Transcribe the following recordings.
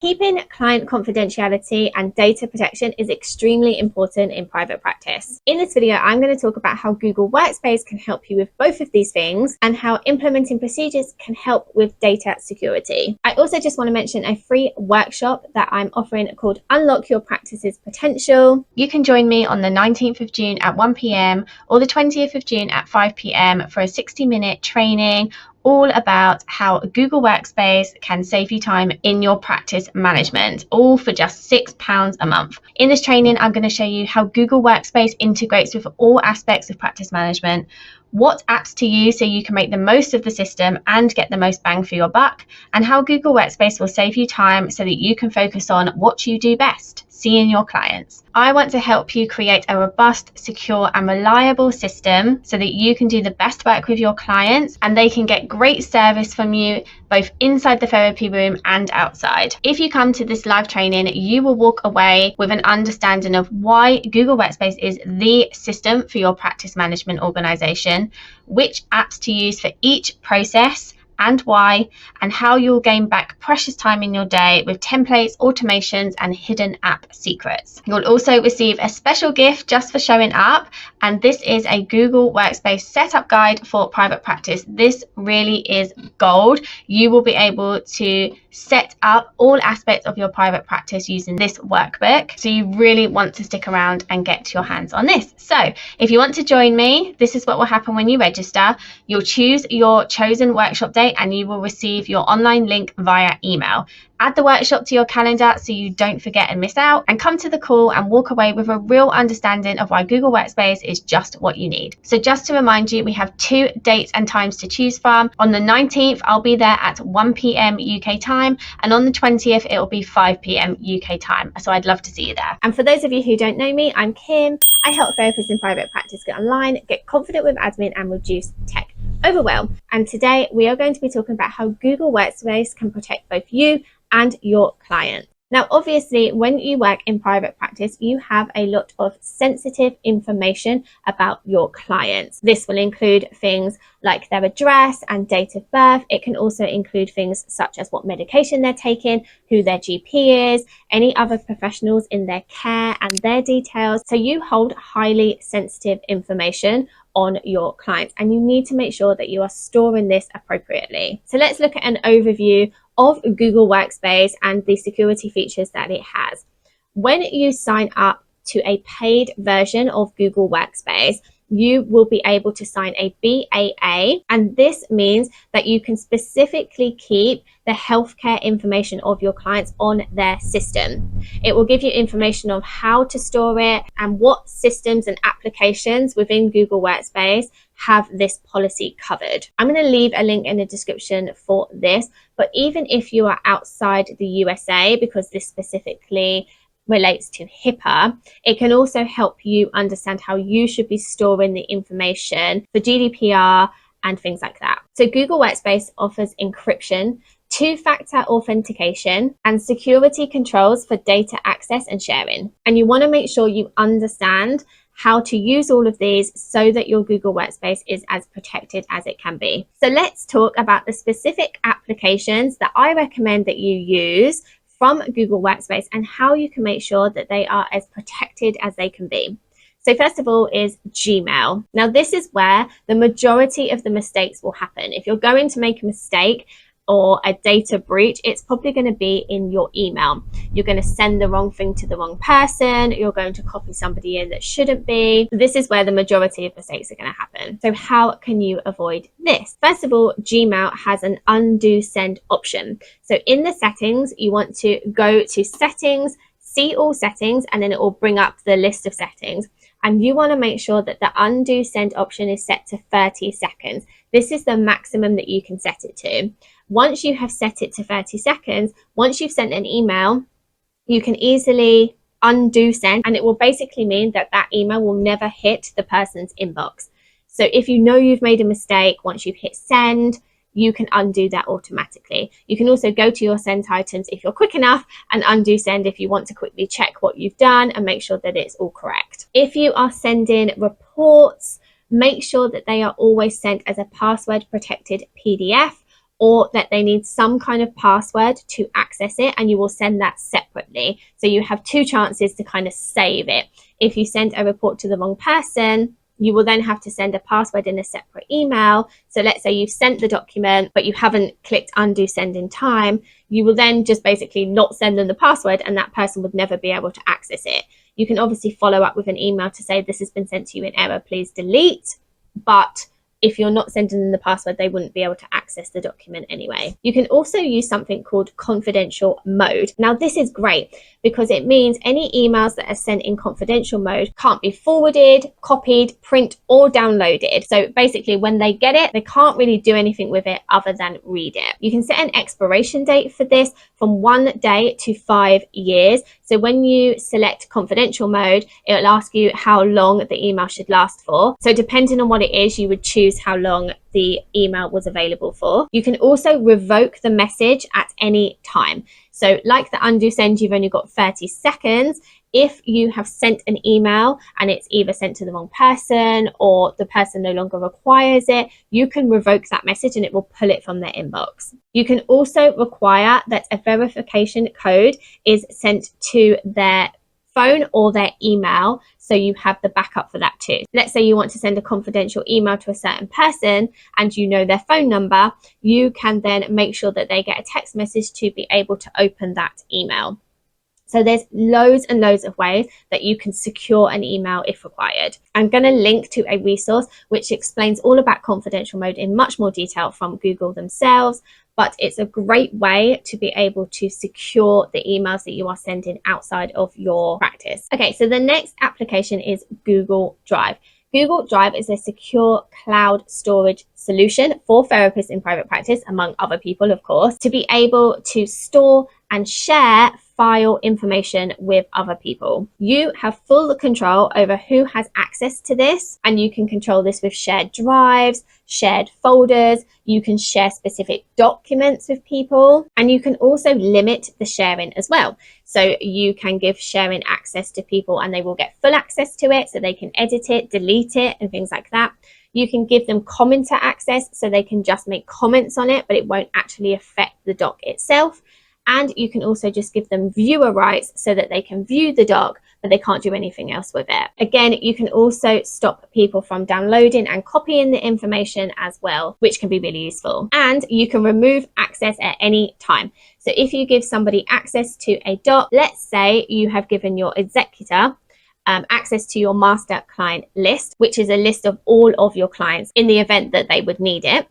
Keeping client confidentiality and data protection is extremely important in private practice. In this video, I'm going to talk about how Google Workspace can help you with both of these things and how implementing procedures can help with data security. I also just want to mention a free workshop that I'm offering called Unlock Your Practice's Potential. You can join me on the 19th of June at 1 p.m. or the 20th of June at 5 p.m. for a 60-minute training all about how Google Workspace can save you time in your practice management, all for just £6 a month. In this training, I'm going to show you how Google Workspace integrates with all aspects of practice management, what apps to use so you can make the most of the system and get the most bang for your buck, and how Google Workspace will save you time so that you can focus on what you do best, seeing your clients. I want to help you create a robust, secure and reliable system so that you can do the best work with your clients and they can get great service from you both inside the therapy room and outside. If you come to this live training, you will walk away with an understanding of why Google Workspace is the system for your practice management organization, which apps to use for each process and why, and how you'll gain back precious time in your day with templates, automations, and hidden app secrets. You'll also receive a special gift just for showing up, and this is a Google Workspace setup guide for private practice. This really is gold. You will be able to set up all aspects of your private practice using this workbook. So you really want to stick around and get your hands on this. So if you want to join me, this is what will happen when you register. You'll choose your chosen workshop date and you will receive your online link via email. Add the workshop to your calendar so you don't forget and miss out, and come to the call and walk away with a real understanding of why Google Workspace is just what you need. So just to remind you, we have 2 dates and times to choose from. On the 19th, I'll be there at 1 p.m. UK time, and on the 20th, it will be 5 p.m. UK time. So I'd love to see you there. And for those of you who don't know me, I'm Kim. I help therapists in private practice get online, get confident with admin, and reduce tech overwhelm. And today we are going to be talking about how Google Workspace can protect both you and your client. Now, obviously, when you work in private practice, you have a lot of sensitive information about your clients. This will include things like their address and date of birth. It can also include things such as what medication they're taking, who their GP is, any other professionals in their care and their details. So you hold highly sensitive information on your clients, and you need to make sure that you are storing this appropriately. So let's look at an overview of Google Workspace and the security features that it has. When you sign up to a paid version of Google Workspace, you will be able to sign a BAA, and this means that you can specifically keep the healthcare information of your clients on their system. It will give you information on how to store it and what systems and applications within Google Workspace have this policy covered. I'm going to leave a link in the description for this, but even if you are outside the USA, because this specifically relates to HIPAA, it can also help you understand how you should be storing the information for GDPR and things like that. So Google Workspace offers encryption, 2-factor authentication, and security controls for data access and sharing. And you want to make sure you understand how to use all of these so that your Google Workspace is as protected as it can be. So let's talk about the specific applications that I recommend that you use from Google Workspace and how you can make sure that they are as protected as they can be. So first of all is Gmail. Now this is where the majority of the mistakes will happen. If you're going to make a mistake or a data breach, it's probably going to be in your email. You're going to send the wrong thing to the wrong person. You're going to copy somebody in that shouldn't be. This is where the majority of mistakes are going to happen. So how can you avoid this? First of all, Gmail has an undo send option. So in the settings, you want to go to settings, see all settings, and then it will bring up the list of settings. And you want to make sure that the undo send option is set to 30 seconds. This is the maximum that you can set it to. Once you have set it to 30 seconds, once you've sent an email, you can easily undo send, and it will basically mean that that email will never hit the person's inbox. So if you know you've made a mistake, once you've hit send, you can undo that automatically. You can also go to your sent items if you're quick enough and undo send if you want to quickly check what you've done and make sure that it's all correct. If you are sending reports, make sure that they are always sent as a password protected PDF or that they need some kind of password to access it, and you will send that separately. So you have two chances to kind of save it. If you send a report to the wrong person, you will then have to send a password in a separate email. So let's say you've sent the document, but you haven't clicked undo send in time. You will then just basically not send them the password, and that person would never be able to access it. You can obviously follow up with an email to say this has been sent to you in error, please delete. But if you're not sending them the password, they wouldn't be able to access the document anyway. You can also use something called confidential mode. Now, this is great because it means any emails that are sent in confidential mode can't be forwarded, copied, print, or downloaded. So basically, when they get it, they can't really do anything with it other than read it. You can set an expiration date for this from 1 day to 5 years. So when you select confidential mode, it'll ask you how long the email should last for. So depending on what it is, you would choose how long the email was available for. You can also revoke the message at any time. So like the undo send, you've only got 30 seconds. If you have sent an email and it's either sent to the wrong person or the person no longer requires it, you can revoke that message and it will pull it from their inbox. You can also require that a verification code is sent to their phone or their email, so you have the backup for that too. Let's say you want to send a confidential email to a certain person and you know their phone number, you can then make sure that they get a text message to be able to open that email. So there's loads and loads of ways that you can secure an email if required. I'm going to link to a resource which explains all about confidential mode in much more detail from Google themselves, but it's a great way to be able to secure the emails that you are sending outside of your practice. Okay, so the next application is Google Drive. Google Drive is a secure cloud storage solution for therapists in private practice, among other people, of course, to be able to store and share file information with other people. You have full control over who has access to this, and you can control this with shared drives, shared folders. You can share specific documents with people, and you can also limit the sharing as well. So you can give sharing access to people and they will get full access to it, so they can edit it, delete it, and things like that. You can give them commenter access, so they can just make comments on it, but it won't actually affect the doc itself. And you can also just give them viewer rights so that they can view the doc, but they can't do anything else with it. Again, you can also stop people from downloading and copying the information as well, which can be really useful. And you can remove access at any time. So if you give somebody access to a doc, let's say you have given your executor access to your master client list, which is a list of all of your clients in the event that they would need it.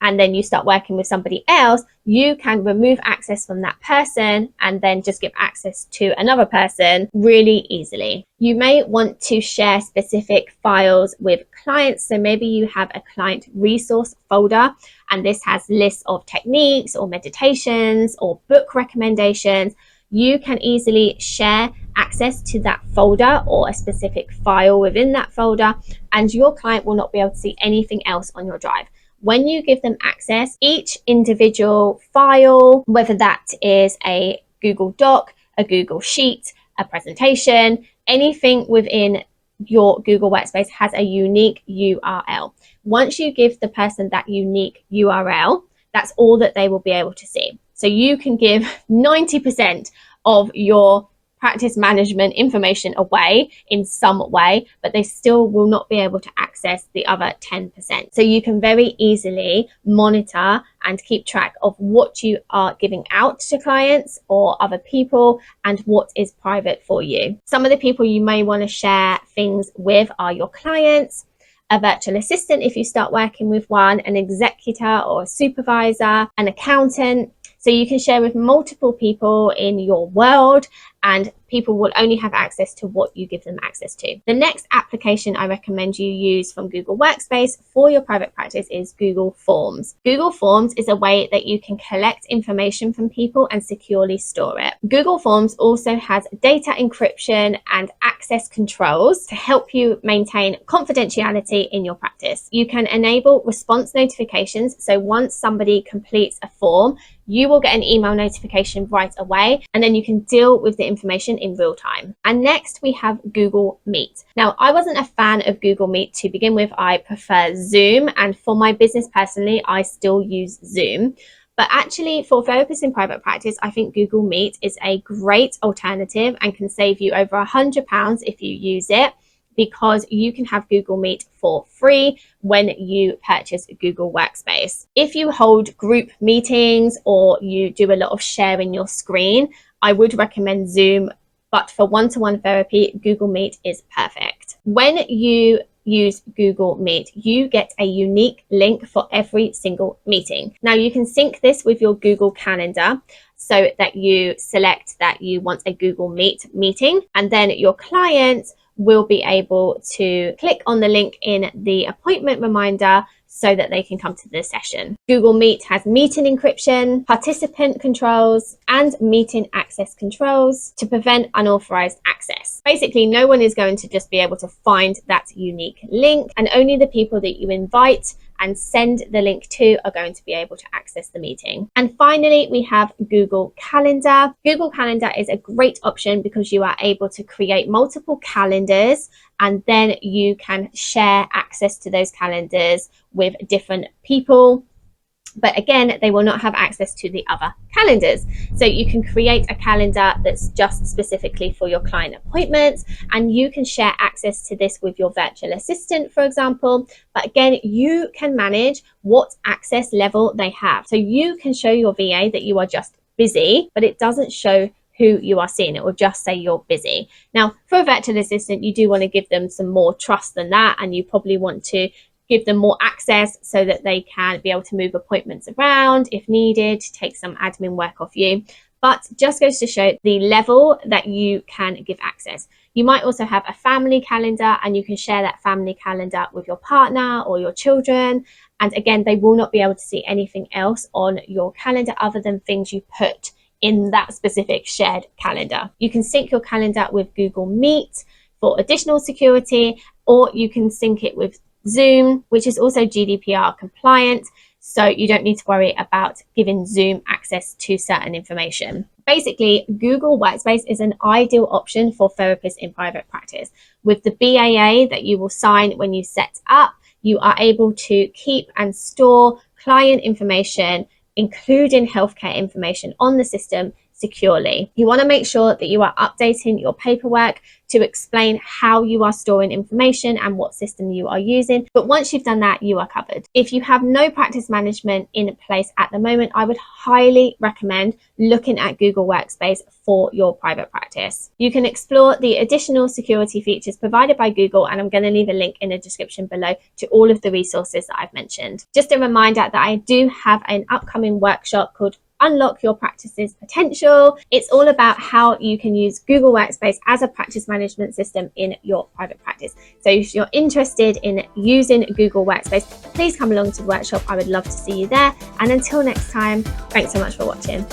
And then you start working with somebody else, you can remove access from that person and then just give access to another person really easily. You may want to share specific files with clients. So maybe you have a client resource folder, and this has lists of techniques or meditations or book recommendations. You can easily share access to that folder or a specific file within that folder, and your client will not be able to see anything else on your drive. When you give them access, each individual file, whether that is a Google Doc, a Google Sheet, a presentation, anything within your Google Workspace has a unique URL. Once you give the person that unique URL, that's all that they will be able to see. So you can give 90% of your practice management information away in some way, but they still will not be able to access the other 10%. So you can very easily monitor and keep track of what you are giving out to clients or other people and what is private for you. Some of the people you may want to share things with are your clients, a virtual assistant if you start working with one, an executor or a supervisor, an accountant. So you can share with multiple people in your world, and people will only have access to what you give them access to. The next application I recommend you use from Google Workspace for your private practice is Google Forms. Google Forms is a way that you can collect information from people and securely store it. Google Forms also has data encryption and access controls to help you maintain confidentiality in your practice. You can enable response notifications, so once somebody completes a form, you will get an email notification right away, and then you can deal with the information in real time. And next we have Google Meet. Now, I wasn't a fan of Google Meet to begin with. I prefer Zoom, and for my business personally, I still use Zoom. But actually, for therapists in private practice, I think Google Meet is a great alternative and can save you over £100 if you use it, because you can have Google Meet for free when you purchase Google Workspace. If you hold group meetings or you do a lot of sharing your screen, I would recommend Zoom, but for one-to-one therapy, Google Meet is perfect. When you use Google Meet, you get a unique link for every single meeting. Now, you can sync this with your Google Calendar so that you select that you want a Google Meet meeting, and then your client will be able to click on the link in the appointment reminder so that they can come to the session. Google Meet has meeting encryption, participant controls, and meeting access controls to prevent unauthorized access. Basically, no one is going to just be able to find that unique link, and only the people that you invite and send the link to are going to be able to access the meeting. And finally, we have Google Calendar. Google Calendar is a great option because you are able to create multiple calendars, and then you can share access to those calendars with different people. But again, they will not have access to the other calendars. So you can create a calendar that's just specifically for your client appointments, and you can share access to this with your virtual assistant, for example. But again, you can manage what access level they have. So you can show your VA that you are just busy, but it doesn't show who you are seeing. It will just say you're busy. Now, for a virtual assistant, you do want to give them some more trust than that, and you probably want to give them more access so that they can be able to move appointments around if needed, take some admin work off you. But just goes to show the level that you can give access. You might also have a family calendar, and you can share that family calendar with your partner or your children. And again, they will not be able to see anything else on your calendar other than things you put in that specific shared calendar. You can sync your calendar with Google Meet for additional security, or you can sync it with Zoom, which is also GDPR compliant, so you don't need to worry about giving Zoom access to certain information. Basically, Google Workspace is an ideal option for therapists in private practice. With the BAA that you will sign when you set up, you are able to keep and store client information, including healthcare information, on the system securely. You want to make sure that you are updating your paperwork to explain how you are storing information and what system you are using. But once you've done that, you are covered. If you have no practice management in place at the moment, I would highly recommend looking at Google Workspace for your private practice. You can explore the additional security features provided by Google, and I'm going to leave a link in the description below to all of the resources that I've mentioned. Just a reminder that I do have an upcoming workshop called Unlock Your Practice's Potential. It's all about how you can use Google Workspace as a practice management system in your private practice. So if you're interested in using Google Workspace, please come along to the workshop. I would love to see you there. And until next time, thanks so much for watching.